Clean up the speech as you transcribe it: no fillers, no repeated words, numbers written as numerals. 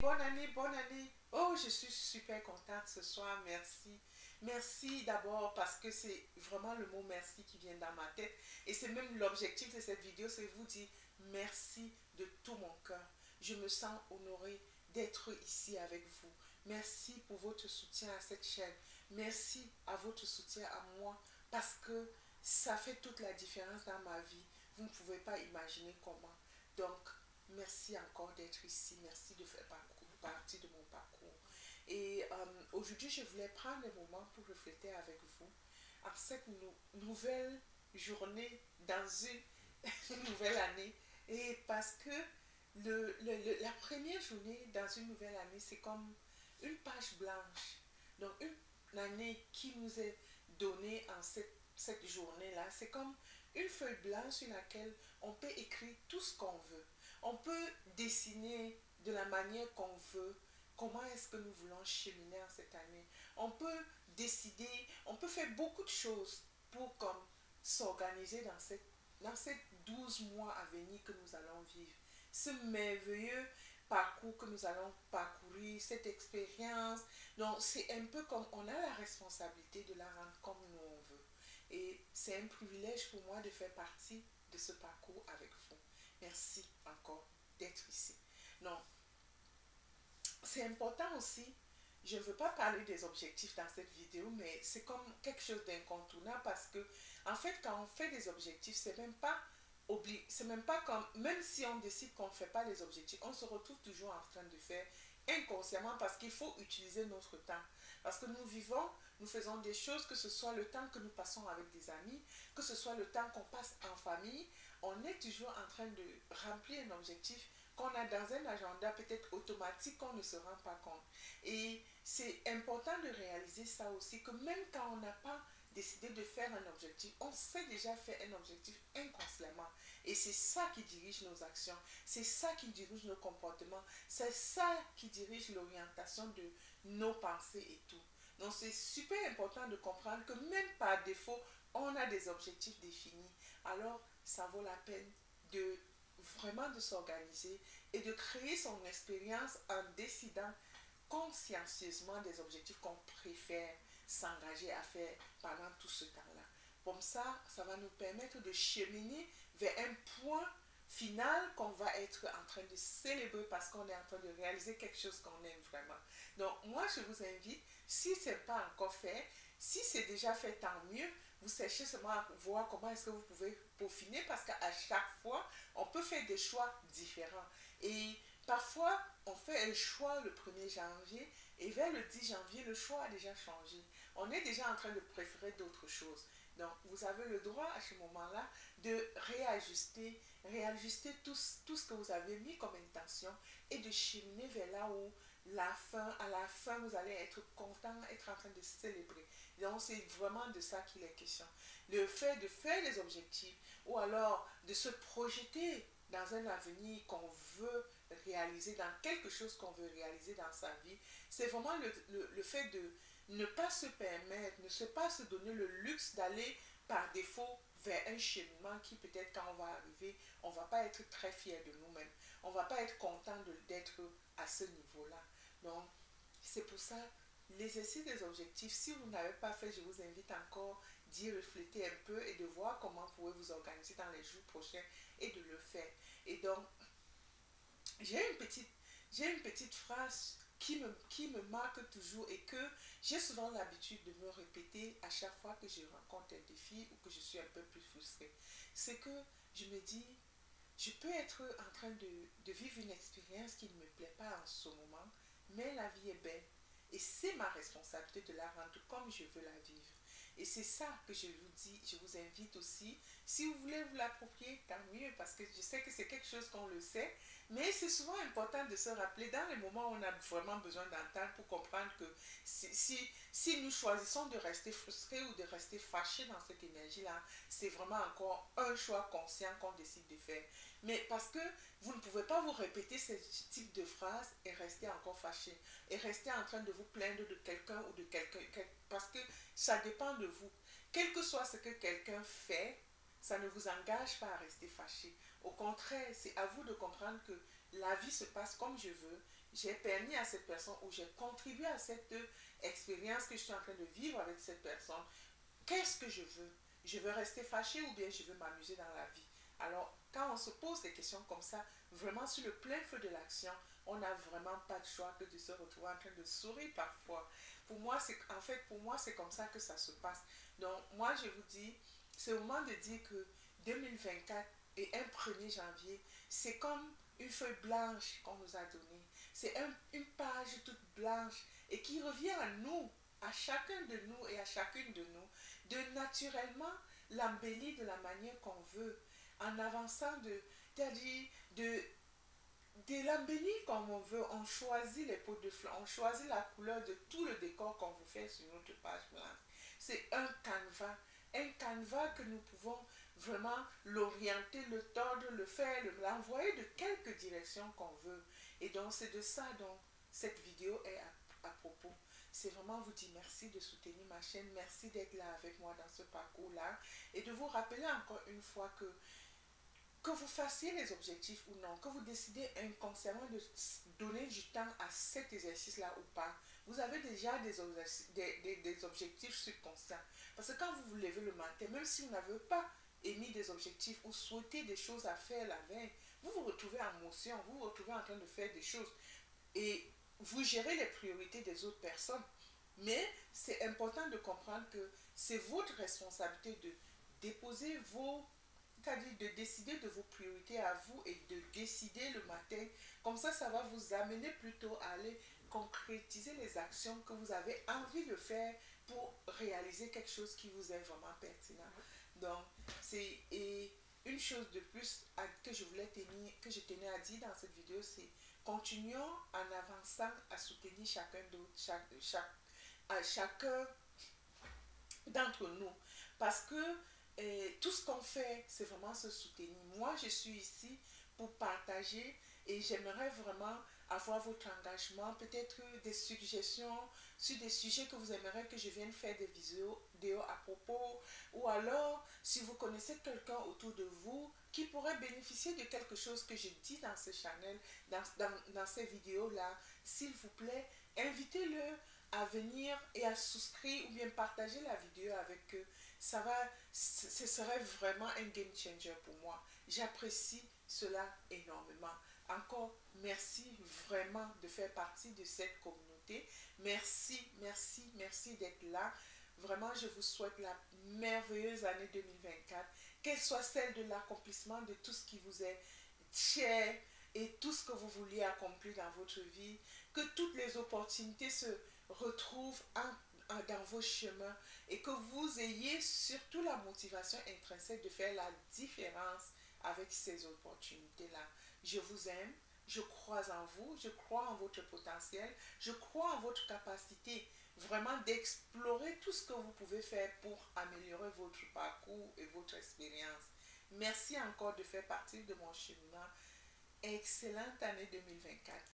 bonne année, bonne année. Oh, je suis super contente ce soir, merci. Merci d'abord parce que c'est vraiment le mot merci qui vient dans ma tête. Et c'est même l'objectif de cette vidéo, c'est vous dire merci de tout mon cœur. Je me sens honorée d'être ici avec vous. Merci pour votre soutien à cette chaîne. Merci à votre soutien à moi parce que ça fait toute la différence dans ma vie. Vous ne pouvez pas imaginer comment. Donc, merci encore d'être ici. Merci de faire partie de mon parcours. Et aujourd'hui, je voulais prendre un moment pour refléter avec vous en cette nouvelle journée dans une nouvelle année. Et parce que la première journée dans une nouvelle année, c'est comme une page blanche. Donc, une année qui nous est donnée en cette journée-là, c'est comme une feuille blanche sur laquelle on peut écrire tout ce qu'on veut. On peut dessiner de la manière qu'on veut comment est-ce que nous voulons cheminer en cette année. On peut décider, on peut faire beaucoup de choses pour comme s'organiser dans ces 12 mois à venir que nous allons vivre. Ce merveilleux parcours que nous allons parcourir, cette expérience. Donc, c'est un peu comme on a la responsabilité de la rendre comme nous on veut. Et c'est un privilège pour moi de faire partie de ce parcours avec vous. Merci encore d'être ici. Non, c'est important aussi. Je ne veux pas parler des objectifs dans cette vidéo, mais c'est comme quelque chose d'incontournable parce que, en fait, quand on fait des objectifs, c'est même pas comme, même si on décide qu'on ne fait pas les objectifs, on se retrouve toujours en train de faire inconsciemment parce qu'il faut utiliser notre temps. Parce que nous vivons, nous faisons des choses, que ce soit le temps que nous passons avec des amis, que ce soit le temps qu'on passe en famille, on est toujours en train de remplir un objectif qu'on a dans un agenda peut-être automatique qu'on ne se rend pas compte. Et c'est important de réaliser ça aussi, que même quand on n'a pas décidé de faire un objectif, on sait déjà faire un objectif inconsciemment. Et c'est ça qui dirige nos actions, c'est ça qui dirige nos comportements, c'est ça qui dirige l'orientation de nos pensées et tout. Donc c'est super important de comprendre que même par défaut, on a des objectifs définis. Alors ça vaut la peine de vraiment de s'organiser et de créer son expérience en décidant consciencieusement des objectifs qu'on préfère s'engager à faire pendant tout ce temps-là. Comme ça va nous permettre de cheminer vers un point final qu'on va être en train de célébrer parce qu'on est en train de réaliser quelque chose qu'on aime vraiment. Donc moi, je vous invite, si ce n'est pas encore fait, si c'est déjà fait, tant mieux. Vous cherchez seulement à voir comment est-ce que vous pouvez peaufiner parce qu'à chaque fois, on peut faire des choix différents. Et parfois, on fait un choix le 1er janvier et vers le 10 janvier, le choix a déjà changé. On est déjà en train de préférer d'autres choses. Donc, vous avez le droit à ce moment-là de réajuster tout ce que vous avez mis comme intention et de cheminer vers là où à la fin, vous allez être content, être en train de célébrer. Donc, c'est vraiment de ça qu'il est question. Le fait de faire des objectifs ou alors de se projeter dans un avenir qu'on veut réaliser, dans quelque chose qu'on veut réaliser dans sa vie, c'est vraiment le fait de ne pas se permettre, ne pas se donner le luxe d'aller par défaut vers un cheminement qui peut-être quand on va arriver, on ne va pas être très fier de nous-mêmes. On ne va pas être content d'être à ce niveau-là. Donc, c'est pour ça, l'exercice des objectifs, si vous n'avez pas fait, je vous invite encore d'y refléter un peu et de voir comment vous pouvez vous organiser dans les jours prochains et de le faire. Et donc, j'ai une petite phrase qui me marque toujours et que j'ai souvent l'habitude de me répéter à chaque fois que je rencontre un défi ou que je suis un peu plus frustrée. C'est que je me dis, je peux être en train de vivre une expérience qui ne me plaît pas en ce moment, mais la vie est belle. Et c'est ma responsabilité de la rendre comme je veux la vivre. Et c'est ça que je vous dis, je vous invite aussi. Si vous voulez vous l'approprier, tant mieux, parce que je sais que c'est quelque chose qu'on le sait, mais c'est souvent important de se rappeler dans les moments où on a vraiment besoin d'entendre pour comprendre que si nous choisissons de rester frustrés ou de rester fâchés dans cette énergie-là, c'est vraiment encore un choix conscient qu'on décide de faire. Mais parce que vous ne pouvez pas vous répéter ce type de phrase et rester encore fâché, et rester en train de vous plaindre de quelqu'un ou de quelqu'un, parce que ça dépend de vous. Quel que soit ce que quelqu'un fait, ça ne vous engage pas à rester fâché. Au contraire, c'est à vous de comprendre que la vie se passe comme je veux. j'ai permis à cette personne ou j'ai contribué à cette expérience que je suis en train de vivre avec cette personne. Qu'est-ce que je veux? Je veux rester fâché ou bien je veux m'amuser dans la vie? Alors, quand on se pose des questions comme ça, vraiment sur le plein feu de l'action, on n'a vraiment pas de choix que de se retrouver en train de sourire parfois. Pour moi, pour moi, c'est comme ça que ça se passe. Donc, moi, je vous dis, c'est au moment de dire que 2024 et un 1er janvier, c'est comme une feuille blanche qu'on nous a donnée. C'est une page toute blanche et qui revient à nous, à chacun de nous et à chacune de nous, de naturellement l'embellir de la manière qu'on veut, en avançant c'est-à-dire de l'embellir comme on veut. On choisit les pots de fleurs, on choisit la couleur de tout le décor qu'on veut faire sur notre page blanche. C'est un canevas que nous pouvons vraiment l'orienter, le tordre, le faire, l'envoyer de quelque direction qu'on veut. Et donc c'est de ça dont cette vidéo est à propos. C'est vraiment vous dire merci de soutenir ma chaîne, merci d'être là avec moi dans ce parcours-là et de vous rappeler encore une fois que vous fassiez les objectifs ou non, que vous décidez inconsciemment de donner du temps à cet exercice-là ou pas, vous avez déjà des objectifs subconscients. Parce que quand vous vous levez le matin, même si vous n'avez pas émis des objectifs ou souhaité des choses à faire la veille, vous vous retrouvez en motion, vous vous retrouvez en train de faire des choses. Et vous gérez les priorités des autres personnes. Mais c'est important de comprendre que c'est votre responsabilité de déposer c'est-à-dire de décider de vos priorités à vous et de décider le matin. Comme ça va vous amener plutôt à aller concrétiser les actions que vous avez envie de faire pour réaliser quelque chose qui vous est vraiment pertinent. Donc, et une chose de plus que je tenais à dire dans cette vidéo, c'est continuons en avançant à soutenir chacun d'entre nous. Parce que tout ce qu'on fait, c'est vraiment se soutenir. Moi, je suis ici pour partager et j'aimerais vraiment avoir votre engagement, peut-être des suggestions sur des sujets que vous aimeriez que je vienne faire des vidéos à propos, ou alors si vous connaissez quelqu'un autour de vous qui pourrait bénéficier de quelque chose que je dis dans ce channel, dans ces vidéos-là, s'il vous plaît, invitez-le à venir et à souscrire ou bien partager la vidéo avec eux. Ce serait vraiment un game changer pour moi. J'apprécie cela énormément. Encore merci vraiment de faire partie de cette communauté. Merci, merci, merci d'être là. Vraiment, je vous souhaite la merveilleuse année 2024. Qu'elle soit celle de l'accomplissement de tout ce qui vous est cher et tout ce que vous vouliez accomplir dans votre vie. Que toutes les opportunités se retrouvent dans vos chemins et que vous ayez surtout la motivation intrinsèque de faire la différence avec ces opportunités-là. Je vous aime, je crois en vous, je crois en votre potentiel, je crois en votre capacité vraiment d'explorer tout ce que vous pouvez faire pour améliorer votre parcours et votre expérience. Merci encore de faire partie de mon cheminement. Excellente année 2024.